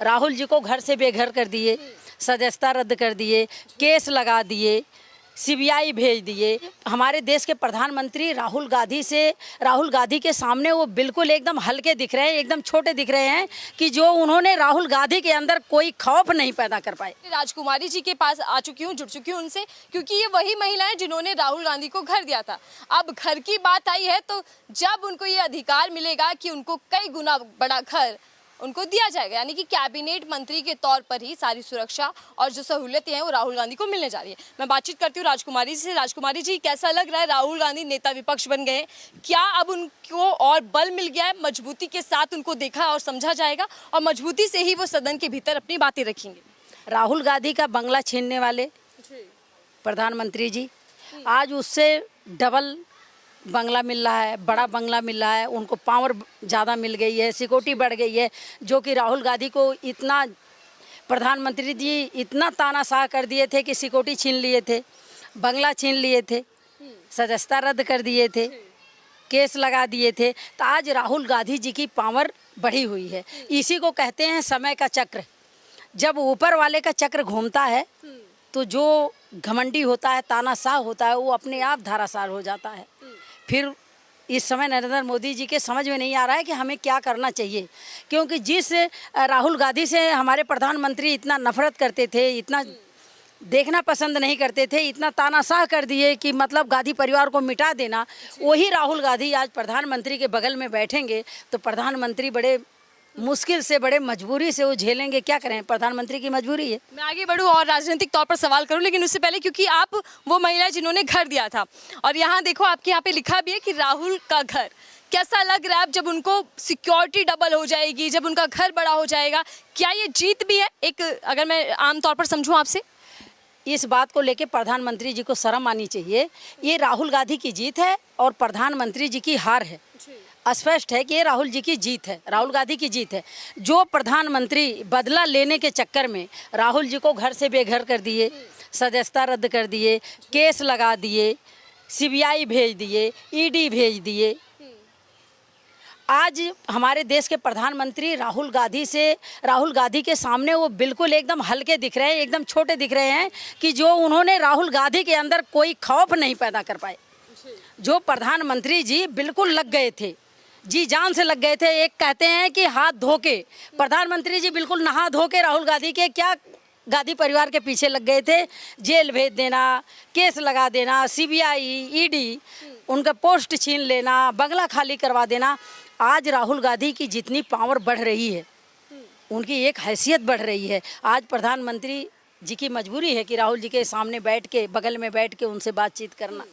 राहुल जी को घर से बेघर कर दिए, सदस्यता रद्द कर दिए, केस लगा दिए, सीबीआई भेज दिए। हमारे देश के प्रधानमंत्री राहुल गांधी के सामने वो बिल्कुल एकदम हल्के दिख रहे हैं, एकदम छोटे दिख रहे हैं कि जो उन्होंने राहुल गांधी के अंदर कोई खौफ नहीं पैदा कर पाए। राजकुमारी जी के पास आ चुकी हूँ, जुड़ चुकी हूँ उनसे, क्योंकि ये वही महिला है जिन्होंने राहुल गांधी को घर दिया था। अब घर की बात आई है तो जब उनको ये अधिकार मिलेगा कि उनको कई गुना बड़ा घर उनको दिया जाएगा, यानी कि कैबिनेट मंत्री के तौर पर ही सारी सुरक्षा और जो सहूलियतें हैं वो राहुल गांधी को मिलने जा रही है। मैं बातचीत करती हूँ राजकुमारी जी से। राजकुमारी जी, कैसा लग रहा है? राहुल गांधी नेता विपक्ष बन गए, क्या अब उनको और बल मिल गया है? मजबूती के साथ उनको देखा और समझा जाएगा और मजबूती से ही वो सदन के भीतर अपनी बातें रखेंगे। राहुल गांधी का बंगला छीनने वाले प्रधानमंत्री जी आज उससे डबल बंगला मिल रहा है, बड़ा बंगला मिल रहा है, उनको पावर ज़्यादा मिल गई है, सिक्योरिटी बढ़ गई है, जो कि राहुल गांधी को इतना प्रधानमंत्री जी इतना तानाशाह कर दिए थे कि सिक्योरिटी छीन लिए थे, बंगला छीन लिए थे, सदस्यता रद्द कर दिए थे, केस लगा दिए थे। तो आज राहुल गांधी जी की पावर बढ़ी हुई है। इसी को कहते हैं समय का चक्र। जब ऊपर वाले का चक्र घूमता है तो जो घमंडी होता है, तानाशाह होता है, वो अपने आप धारासार हो जाता है। फिर इस समय नरेंद्र मोदी जी के समझ में नहीं आ रहा है कि हमें क्या करना चाहिए, क्योंकि जिस राहुल गांधी से हमारे प्रधानमंत्री इतना नफरत करते थे, इतना देखना पसंद नहीं करते थे, इतना तानाशाह कर दिए कि मतलब गांधी परिवार को मिटा देना, वही राहुल गांधी आज प्रधानमंत्री के बगल में बैठेंगे तो प्रधानमंत्री बड़े मुश्किल से, बड़े मजबूरी से वो झेलेंगे। क्या करें, प्रधानमंत्री की मजबूरी है। मैं आगे बढ़ूँ और राजनीतिक तौर पर सवाल करूं, लेकिन उससे पहले, क्योंकि आप वो महिला जिन्होंने घर दिया था और यहाँ देखो आपके यहाँ पे लिखा भी है कि राहुल का घर, कैसा लग रहा है अब जब उनको सिक्योरिटी डबल हो जाएगी, जब उनका घर बड़ा हो जाएगा? क्या ये जीत भी है एक, अगर मैं आमतौर पर समझूँ आपसे? इस बात को लेके प्रधानमंत्री जी को शर्म आनी चाहिए। ये राहुल गांधी की जीत है और प्रधानमंत्री जी की हार है। स्पष्ट है कि ये राहुल जी की जीत है, राहुल गांधी की जीत है। जो प्रधानमंत्री बदला लेने के चक्कर में राहुल जी को घर से बेघर कर दिए, सदस्यता रद्द कर दिए, केस लगा दिए, सीबीआई भेज दिए, ईडी भेज दिए। आज हमारे देश के प्रधानमंत्री राहुल गांधी के सामने वो बिल्कुल एकदम हल्के दिख रहे हैं, एकदम छोटे दिख रहे हैं कि जो उन्होंने राहुल गांधी के अंदर कोई खौफ नहीं पैदा कर पाए। जो प्रधानमंत्री जी बिल्कुल लग गए थे, जी जान से लग गए थे। एक कहते हैं कि हाथ धो के, प्रधानमंत्री जी बिल्कुल नहा धो के राहुल गांधी के क्या गांधी परिवार के पीछे लग गए थे। जेल भेज देना, केस लगा देना, सीबीआई, ईडी, उनका पोस्ट छीन लेना, बंगला खाली करवा देना। आज राहुल गांधी की जितनी पावर बढ़ रही है, उनकी एक हैसियत बढ़ रही है। आज प्रधानमंत्री जी की मजबूरी है कि राहुल जी के सामने बैठ के, बगल में बैठ के उनसे बातचीत करना।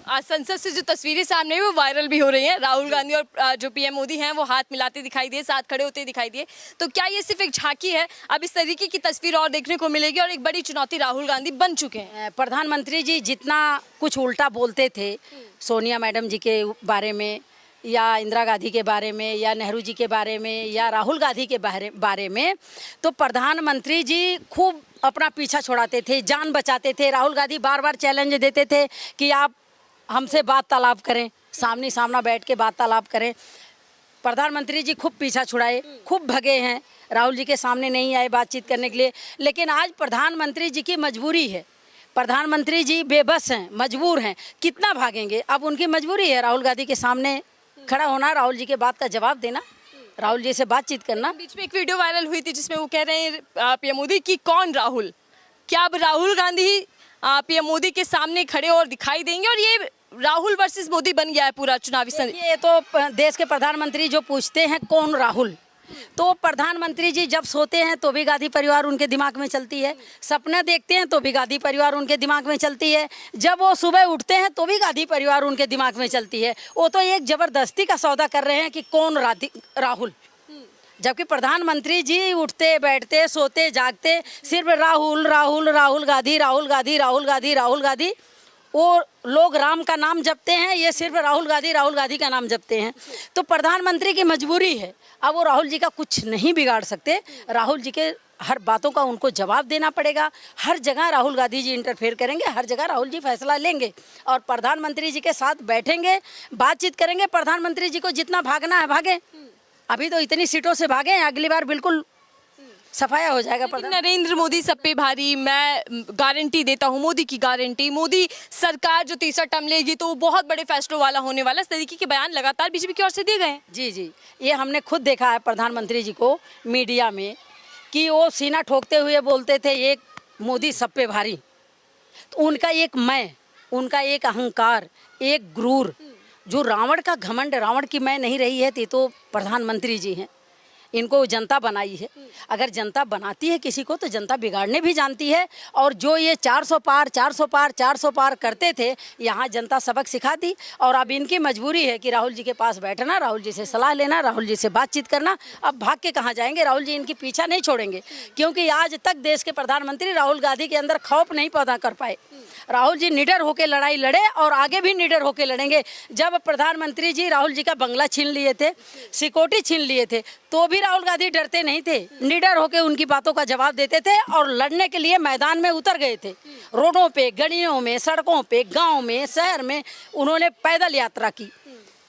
आज संसद से जो तस्वीरें सामने आई वो वायरल भी हो रही हैं। राहुल गांधी और जो पीएम मोदी हैं वो हाथ मिलाते दिखाई दिए, साथ खड़े होते दिखाई दिए। तो क्या ये सिर्फ एक झांकी है? अब इस तरीके की तस्वीर और देखने को मिलेगी और एक बड़ी चुनौती राहुल गांधी बन चुके हैं। प्रधानमंत्री जी जितना कुछ उल्टा बोलते थे सोनिया मैडम जी के बारे में, या इंदिरा गांधी के बारे में, या नेहरू जी के बारे में, या राहुल गांधी के बारे में, तो प्रधानमंत्री जी खूब अपना पीछा छुड़ाते थे, जान बचाते थे। राहुल गांधी बार बार चैलेंज देते थे कि आप हमसे बात तालाब करें, सामने सामना बैठ के बात तालाब करें। प्रधानमंत्री जी खूब पीछा छुड़ाए, खूब भगे हैं, राहुल जी के सामने नहीं आए बातचीत करने के लिए। लेकिन आज प्रधानमंत्री जी की मजबूरी है, प्रधानमंत्री जी बेबस हैं, मजबूर हैं, कितना भागेंगे। अब उनकी मजबूरी है राहुल गांधी के सामने खड़ा होना, राहुल जी के बात का जवाब देना, राहुल जी से बातचीत करना। बीच में एक वीडियो वायरल हुई थी जिसमें वो कह रहे हैं पीएम मोदी की कौन राहुल, क्या अब राहुल गांधी पीएम मोदी के सामने खड़े और दिखाई देंगे? और ये राहुल वर्सेस मोदी बन गया है पूरा चुनावी समय। ये तो देश के प्रधानमंत्री जो पूछते हैं कौन राहुल, तो प्रधानमंत्री जी जब सोते हैं तो भी गांधी परिवार उनके दिमाग में चलती है, सपना देखते हैं तो भी गांधी परिवार उनके दिमाग में चलती है, जब वो सुबह उठते हैं तो भी गांधी परिवार उनके दिमाग में चलती है। वो तो एक जबरदस्ती का सौदा कर रहे हैं कि कौन राहुल, जबकि प्रधानमंत्री जी उठते बैठते सोते जागते सिर्फ राहुल राहुल राहुल गांधी, राहुल गांधी, राहुल गांधी, राहुल गांधी। वो लोग राम का नाम जपते हैं, ये सिर्फ राहुल गांधी का नाम जपते हैं। तो प्रधानमंत्री की मजबूरी है, अब वो राहुल जी का कुछ नहीं बिगाड़ सकते। राहुल जी के हर बातों का उनको जवाब देना पड़ेगा। हर जगह राहुल गांधी जी इंटरफेयर करेंगे, हर जगह राहुल जी फैसला लेंगे और प्रधानमंत्री जी के साथ बैठेंगे, बातचीत करेंगे। प्रधानमंत्री जी को जितना भागना है भागे, अभी तो इतनी सीटों से भागे हैं, अगली बार बिल्कुल सफाया हो जाएगा। लेकिन नरेंद्र मोदी सब पे भारी, मैं गारंटी देता हूँ, मोदी की गारंटी, मोदी सरकार जो तीसरा टर्म लेगी तो वो बहुत बड़े फैसलों वाला होने वाला, इस तरीके के बयान लगातार बीजेपी की ओर से दिए गए हैं। जी जी, ये हमने खुद देखा है प्रधानमंत्री जी को मीडिया में कि वो सीना ठोकते हुए बोलते थे एक मोदी सब पे भारी। तो उनका उनका एक अहंकार, एक गुरूर, जो रावण का घमंड, रावण की मैं नहीं रही है, तो प्रधानमंत्री जी हैं, इनको जनता बनाई है। अगर जनता बनाती है किसी को तो जनता बिगाड़ने भी जानती है। और जो ये 400 पार 400 पार 400 पार करते थे, यहाँ जनता सबक सिखा दी। और अब इनकी मजबूरी है कि राहुल जी के पास बैठना, राहुल जी से सलाह लेना, राहुल जी से बातचीत करना। अब भाग के कहाँ जाएंगे? राहुल जी इनकी पीछा नहीं छोड़ेंगे, क्योंकि आज तक देश के प्रधानमंत्री राहुल गांधी के अंदर खौफ नहीं पैदा कर पाए। राहुल जी निडर होकर लड़ाई लड़े और आगे भी निडर होकर लड़ेंगे। जब प्रधानमंत्री जी राहुल जी का बंगला छीन लिए थे, सिक्योरिटी छीन लिए थे, तो भी राहुल गांधी डरते नहीं थे, निडर होकर उनकी बातों का जवाब देते थे और लड़ने के लिए मैदान में उतर गए थे। रोडों पे, गलियों में, सड़कों पे, गांव में, शहर में उन्होंने पैदल यात्रा की।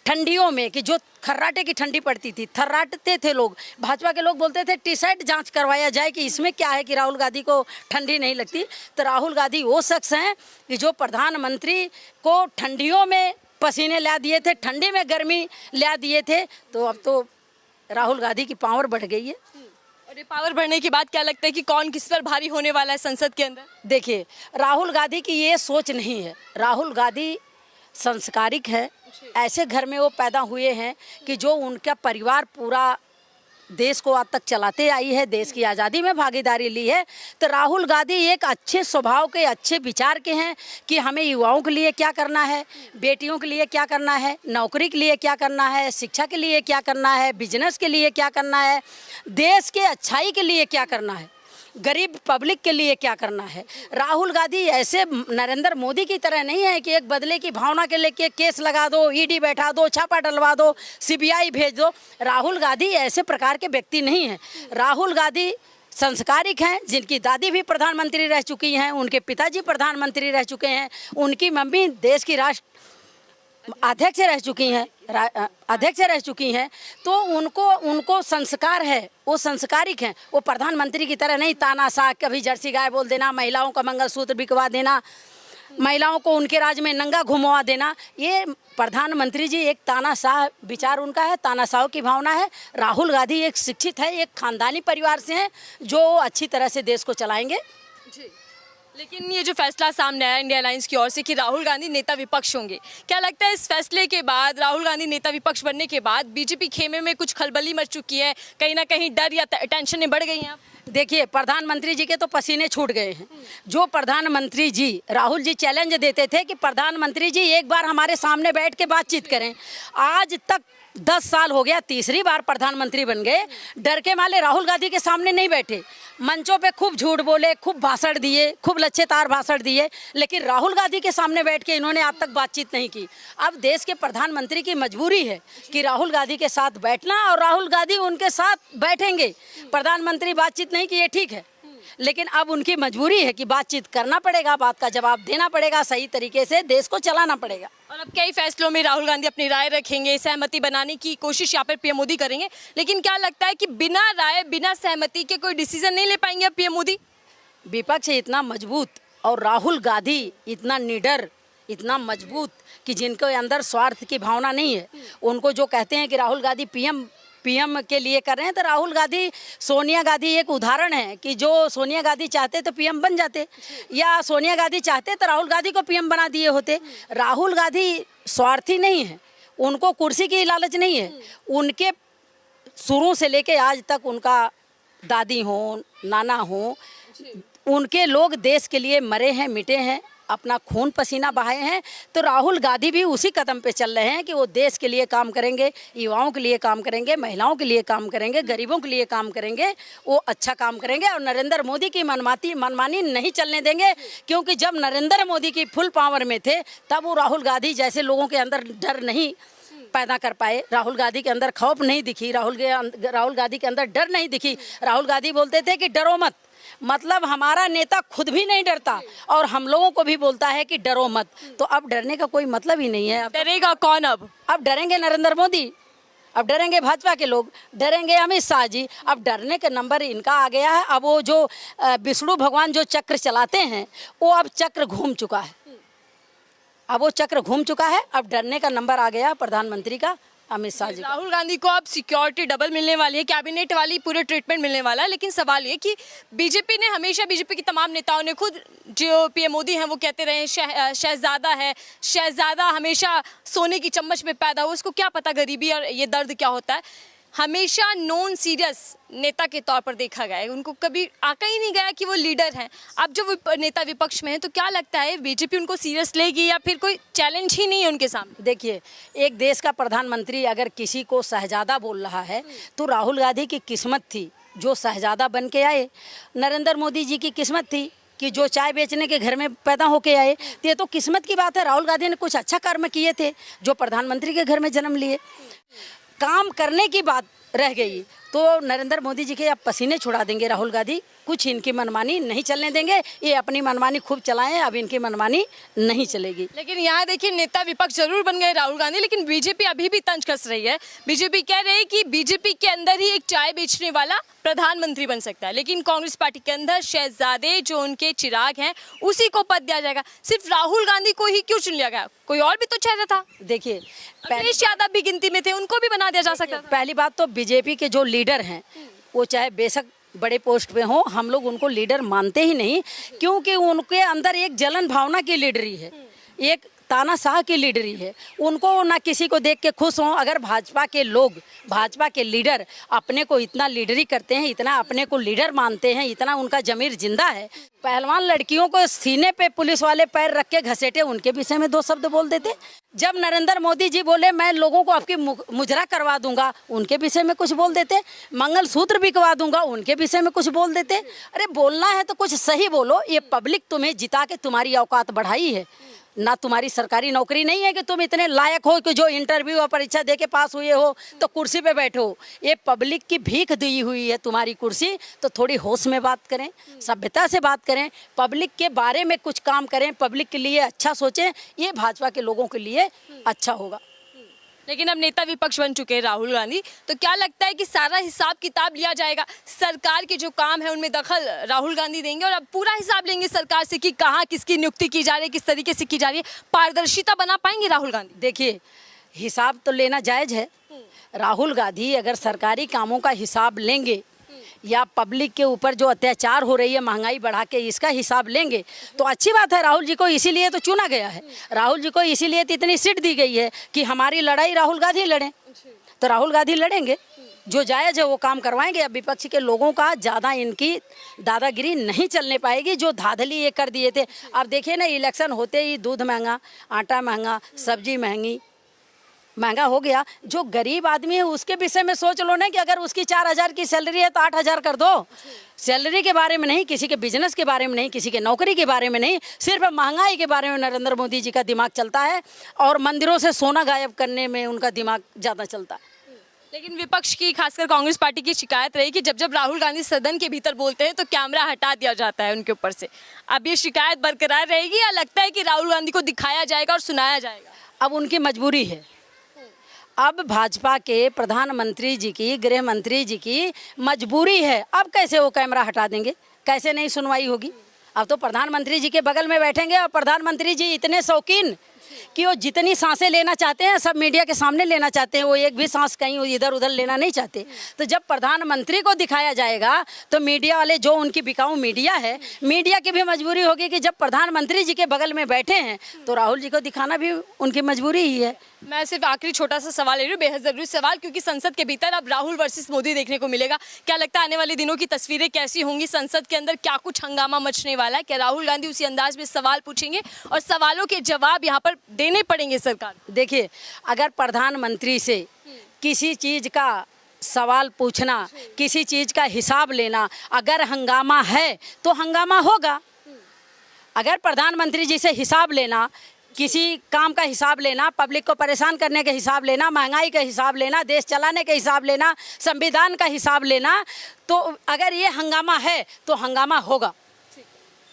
ठंडियों में कि जो खर्राटे की ठंडी पड़ती थी, थर्राटते थे लोग। भाजपा के लोग बोलते थे टी-शर्ट जांच करवाया जाए कि इसमें क्या है कि राहुल गांधी को ठंडी नहीं लगती। तो राहुल गांधी वो शख्स हैं कि जो प्रधानमंत्री को ठंडियों में पसीने ला दिए थे, ठंडी में गर्मी ला दिए थे। तो अब तो राहुल गांधी की पावर बढ़ गई है। और ये पावर बढ़ने के बाद क्या लगता है कि कौन किस पर भारी होने वाला है संसद के अंदर? देखिए, राहुल गांधी की ये सोच नहीं है। राहुल गांधी संस्कारिक है, ऐसे घर में वो पैदा हुए हैं कि जो उनका परिवार पूरा देश को आज तक चलाते आई है, देश की आज़ादी में भागीदारी ली है। तो राहुल गांधी एक अच्छे स्वभाव के, अच्छे विचार के हैं कि हमें युवाओं के लिए क्या करना है, बेटियों के लिए क्या करना है, नौकरी के लिए क्या करना है, शिक्षा के लिए क्या करना है, बिजनेस के लिए क्या करना है, देश के अच्छाई के लिए क्या करना है, गरीब पब्लिक के लिए क्या करना है। राहुल गांधी ऐसे नरेंद्र मोदी की तरह नहीं है कि एक बदले की भावना के लेके केस लगा दो, ईडी बैठा दो, छापा डलवा दो, सीबीआई भेज दो। राहुल गांधी ऐसे प्रकार के व्यक्ति नहीं हैं। राहुल गांधी संस्कारिक हैं, जिनकी दादी भी प्रधानमंत्री रह चुकी हैं, उनके पिताजी प्रधानमंत्री रह चुके हैं, उनकी मम्मी देश की राष्ट्र अध्यक्ष रह चुकी हैं। तो उनको संस्कार है, वो संस्कारिक हैं। वो प्रधानमंत्री की तरह नहीं तानाशाह, कभी जर्सी गाय बोल देना, महिलाओं का मंगलसूत्र बिकवा देना, महिलाओं को उनके राज में नंगा घुमवा देना। ये प्रधानमंत्री जी एक तानाशाह विचार उनका है, तानाशाह की भावना है। राहुल गांधी एक शिक्षित है, एक खानदानी परिवार से हैं जो अच्छी तरह से देश को चलाएंगे। जी, लेकिन ये जो फैसला सामने आया इंडिया अलायंस की ओर से कि राहुल गांधी नेता विपक्ष होंगे, क्या लगता है इस फैसले के बाद, राहुल गांधी नेता विपक्ष बनने के बाद बीजेपी खेमे में कुछ खलबली मच चुकी है, कहीं ना कहीं डर या टेंशनें बढ़ गई हैं? देखिए, प्रधानमंत्री जी के तो पसीने छूट गए हैं। जो प्रधानमंत्री जी, राहुल जी चैलेंज देते थे कि प्रधानमंत्री जी एक बार हमारे सामने बैठ के बातचीत करें। आज तक 10 साल हो गया, तीसरी बार प्रधानमंत्री बन गए, डर के मारे राहुल गांधी के सामने नहीं बैठे। मंचों पे खूब झूठ बोले, खूब भाषण दिए, खूब लच्छेदार भाषण दिए, लेकिन राहुल गांधी के सामने बैठ के इन्होंने आज तक बातचीत नहीं की। अब देश के प्रधानमंत्री की मजबूरी है कि राहुल गांधी के साथ बैठना, और राहुल गांधी उनके साथ बैठेंगे। प्रधानमंत्री बातचीत नहीं किए, ठीक है, लेकिन अब उनकी मजबूरी है कि बातचीत करना पड़ेगा, बात का जवाब देना पड़ेगा, सही तरीके से देश को चलाना पड़ेगा। और अब कई फैसलों में राहुल गांधी अपनी राय रखेंगे, सहमति बनाने की कोशिश यहाँ पर पीएम मोदी करेंगे, लेकिन क्या लगता है कि बिना राय, बिना सहमति के कोई डिसीजन नहीं ले पाएंगे अब पीएम मोदी? विपक्ष इतना मजबूत और राहुल गांधी इतना निडर, इतना मजबूत कि जिनके अंदर स्वार्थ की भावना नहीं है। उनको जो कहते हैं कि राहुल गांधी पीएम के लिए कर रहे हैं, तो राहुल गांधी, सोनिया गांधी एक उदाहरण है कि जो सोनिया गांधी चाहते तो पीएम बन जाते, या सोनिया गांधी चाहते तो राहुल गांधी को पीएम बना दिए होते। राहुल गांधी स्वार्थी नहीं है, उनको कुर्सी की लालच नहीं है। उनके शुरू से लेके आज तक उनका दादी हो, नाना हो, उनके लोग देश के लिए मरे हैं, मिटे हैं, अपना खून पसीना बहाए हैं। तो राहुल गांधी भी उसी कदम पे चल रहे हैं कि वो देश के लिए काम करेंगे, युवाओं के लिए काम करेंगे, महिलाओं के लिए काम करेंगे, गरीबों के लिए काम करेंगे, वो अच्छा काम करेंगे। और नरेंद्र मोदी की मनमानी नहीं चलने देंगे, क्योंकि जब नरेंद्र मोदी की फुल पावर में थे तब वो राहुल गांधी जैसे लोगों के अंदर डर नहीं पैदा कर पाए। राहुल गांधी के अंदर खौफ नहीं दिखी, राहुल गांधी के अंदर डर नहीं दिखी। राहुल गांधी बोलते थे कि डरो मत, मतलब हमारा नेता खुद भी नहीं डरता और हम लोगों को भी बोलता है कि डरो मत। तो अब डरने का कोई मतलब ही नहीं है। डरेगा कौन अब? अब डरेंगे नरेंद्र मोदी, अब डरेंगे भाजपा के लोग, डरेंगे अमित शाह जी। अब डरने का नंबर इनका आ गया है। अब वो जो विष्णु भगवान जो चक्र चलाते हैं, वो अब चक्र घूम चुका है। अब वो चक्र घूम चुका है। अब डरने का नंबर आ गया प्रधानमंत्री का, अमित शाह जी। राहुल गांधी को अब सिक्योरिटी डबल मिलने वाली है, कैबिनेट वाली पूरे ट्रीटमेंट मिलने वाला है। लेकिन सवाल ये कि बीजेपी ने हमेशा, बीजेपी की तमाम नेताओं ने, खुद जो पीएम मोदी हैं वो कहते रहे शहजादा है, शहजादा हमेशा सोने की चम्मच में पैदा हो, उसको क्या पता गरीबी और ये दर्द क्या होता है। हमेशा नॉन सीरियस नेता के तौर पर देखा गया है, उनको कभी आका ही नहीं गया कि वो लीडर हैं। अब जो नेता विपक्ष में है, तो क्या लगता है बीजेपी उनको सीरियस लेगी या फिर कोई चैलेंज ही नहीं है उनके सामने? देखिए, एक देश का प्रधानमंत्री अगर किसी को शहजादा बोल रहा है, तो राहुल गांधी की किस्मत थी जो शहजादा बन के आए। नरेंद्र मोदी जी की किस्मत थी कि जो चाय बेचने के घर में पैदा होके आए। तो ये तो किस्मत की बात है। राहुल गांधी ने कुछ अच्छा कर्म किए थे जो प्रधानमंत्री के घर में जन्म लिए। काम करने की बात रह गई तो नरेंद्र मोदी जी के अब पसीने छुड़ा देंगे राहुल गांधी। कुछ इनकी मनमानी नहीं चलने देंगे। ये अपनी मनमानी खूब चलाएं, अब इनकी मनमानी नहीं चलेगी। लेकिन यहाँ देखिए, नेता विपक्ष जरूर बन गए राहुल गांधी, लेकिन बीजेपी अभी भी तंज कस रही है। बीजेपी कह रही है कि बीजेपी के अंदर ही एक चाय बेचने वाला प्रधानमंत्री बन सकता है, लेकिन कांग्रेस पार्टी के अंदर शहजादे जो उनके चिराग हैं उसी को पद दिया जाएगा। सिर्फ राहुल गांधी को ही क्यों चुन लिया गया? कोई और भी तो चेहरा था। देखिए, अखिलेश यादव भी गिनती में थे, उनको भी बना दिया जा सकता था। पहली बात तो बीजेपी के जो लीडर हैं, वो चाहे बेशक बड़े पोस्ट पे हो, हम लोग उनको लीडर मानते ही नहीं, क्योंकि उनके अंदर एक जलन भावना की लीडरी है, एक तानाशाह की लीडरी है। उनको ना किसी को देख के खुश हों। अगर भाजपा के लोग, भाजपा के लीडर अपने को इतना लीडरी करते हैं, इतना अपने को लीडर मानते हैं, इतना उनका जमीर जिंदा है, पहलवान लड़कियों को सीने पे पुलिस वाले पैर रख के घसेटे, उनके विषय में 2 शब्द बोल देते। जब नरेंद्र मोदी जी बोले मैं लोगों को आपकी मुजरा करवा दूंगा, उनके विषय में कुछ बोल देते। मंगलसूत्र बिकवा दूंगा, उनके विषय में कुछ बोल देते। अरे बोलना है तो कुछ सही बोलो। ये पब्लिक तुम्हें जिता के तुम्हारी औकात बढ़ाई है ना, तुम्हारी सरकारी नौकरी नहीं है कि तुम इतने लायक हो कि जो इंटरव्यू और परीक्षा दे के पास हुए हो तो कुर्सी पे बैठो। ये पब्लिक की भीख दी हुई है तुम्हारी कुर्सी। तो थोड़ी होश में बात करें, सभ्यता से बात करें, पब्लिक के बारे में कुछ काम करें, पब्लिक के लिए अच्छा सोचें। ये भाजपा के लोगों के लिए अच्छा होगा। लेकिन अब नेता विपक्ष बन चुके हैं राहुल गांधी, तो क्या लगता है कि सारा हिसाब किताब लिया जाएगा? सरकार के जो काम है उनमें दखल राहुल गांधी देंगे और अब पूरा हिसाब लेंगे सरकार से कि कहाँ किसकी नियुक्ति की जा रही है, किस तरीके से की जा रही है। पारदर्शिता बना पाएंगे राहुल गांधी? देखिए, हिसाब तो लेना जायज़ है। राहुल गांधी अगर सरकारी कामों का हिसाब लेंगे या पब्लिक के ऊपर जो अत्याचार हो रही है, महंगाई बढ़ा के, इसका हिसाब लेंगे तो अच्छी बात है। राहुल जी को इसीलिए तो चुना गया है। राहुल जी को इसीलिए तो इतनी सीट दी गई है कि हमारी लड़ाई राहुल गांधी लड़ें। तो राहुल गांधी लड़ेंगे, जो जायज़ है वो काम करवाएंगे। अब विपक्ष के लोगों का ज़्यादा इनकी दादागिरी नहीं चलने पाएगी, जो धाधली ये कर दिए थे। अब देखिए ना, इलेक्शन होते ही दूध महंगा, आटा महंगा, सब्जी महंगा हो गया। जो गरीब आदमी है उसके विषय में सोच लो ना, कि अगर उसकी 4,000 की सैलरी है तो 8,000 कर दो। सैलरी के बारे में नहीं, किसी के बिजनेस के बारे में नहीं, किसी के नौकरी के बारे में नहीं, सिर्फ महंगाई के बारे में नरेंद्र मोदी जी का दिमाग चलता है और मंदिरों से सोना गायब करने में उनका दिमाग ज़्यादा चलता है। लेकिन विपक्ष की, खासकर कांग्रेस पार्टी की शिकायत रही कि जब जब राहुल गांधी सदन के भीतर बोलते हैं तो कैमरा हटा दिया जाता है उनके ऊपर से। अब ये शिकायत बरकरार रहेगी या लगता है कि राहुल गांधी को दिखाया जाएगा और सुनाया जाएगा? अब उनकी मजबूरी है। अब भाजपा के प्रधानमंत्री जी की, गृह मंत्री जी की मजबूरी है। अब कैसे वो कैमरा हटा देंगे? कैसे नहीं सुनवाई होगी? अब तो प्रधानमंत्री जी के बगल में बैठेंगे और प्रधानमंत्री जी इतने शौकीन कि वो जितनी सांसें लेना चाहते हैं सब मीडिया के सामने लेना चाहते हैं। वो एक भी सांस कहीं इधर उधर लेना नहीं चाहते। तो जब प्रधानमंत्री को दिखाया जाएगा तो मीडिया वाले, जो उनकी बिकाऊ मीडिया है, मीडिया की भी मजबूरी होगी कि जब प्रधानमंत्री जी के बगल में बैठे हैं तो राहुल जी को दिखाना भी उनकी मजबूरी ही है। मैं सिर्फ आखिरी छोटा सा सवाल ले रही हूँ, बेहद जरूरी सवाल, क्योंकि संसद के भीतर अब राहुल वर्सेस मोदी देखने को मिलेगा। क्या लगता है आने वाले दिनों की तस्वीरें कैसी होंगी? संसद के अंदर क्या कुछ हंगामा मचने वाला है? क्या राहुल गांधी उसी अंदाज में सवाल पूछेंगे और सवालों के जवाब यहाँ पर देने पड़ेंगे सरकार? देखिए, अगर प्रधानमंत्री से किसी चीज़ का सवाल पूछना, किसी चीज़ का हिसाब लेना, अगर हंगामा है तो हंगामा होगा। अगर प्रधानमंत्री जी से हिसाब लेना, किसी काम का हिसाब लेना, पब्लिक को परेशान करने का हिसाब लेना, महंगाई का हिसाब लेना, देश चलाने का हिसाब लेना, संविधान का हिसाब लेना, तो अगर ये हंगामा है तो हंगामा होगा।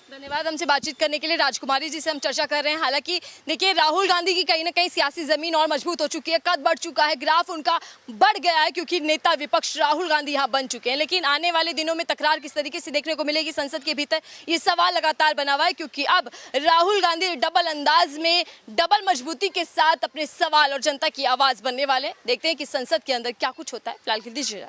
धन्यवाद हमसे बातचीत करने के लिए। राजकुमारी जी से हम चर्चा कर रहे हैं। हालांकि देखिए, राहुल गांधी की कहीं ना कहीं सियासी जमीन और मजबूत हो चुकी है, कद बढ़ चुका है, ग्राफ उनका बढ़ गया है, क्योंकि नेता विपक्ष राहुल गांधी यहाँ बन चुके हैं। लेकिन आने वाले दिनों में तकरार किस तरीके से देखने को मिलेगी संसद के भीतर, ये सवाल लगातार बना हुआ है, क्योंकि अब राहुल गांधी डबल अंदाज में, डबल मजबूती के साथ अपने सवाल और जनता की आवाज बनने वाले। देखते हैं कि संसद के अंदर क्या कुछ होता है। फिलहाल के लिए दीजिए।